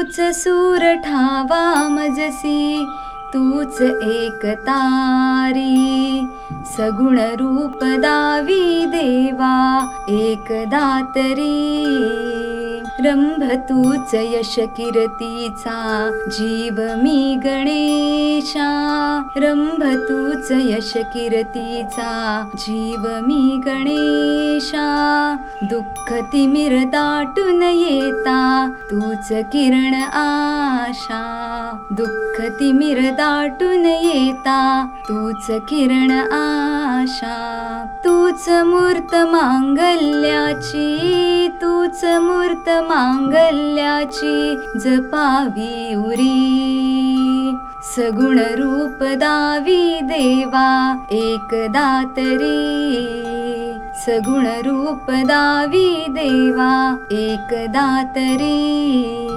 तूच सूर ठावा मजसी, तूच एक तारी. सगुण रूप दावी देवा एकदा तरी. रंभ तूच यश कीर्तीचा, जीव मी गणेशा. रंभ तूच यश कीर्तीचा, जीव मी गणेशा. दुःख तिमिर दाटून येता, तूच किरण आशा. दुःख तिमिर दाटून येता, तूच किरण आशा. तूच मूर्त मांगल्याची, तूच मूर्त मांगल्याची, जपावी उरी. सगुण रूप दावी देवा एकदा तरी. सगुण रूप दावी देवा एकदा तरी.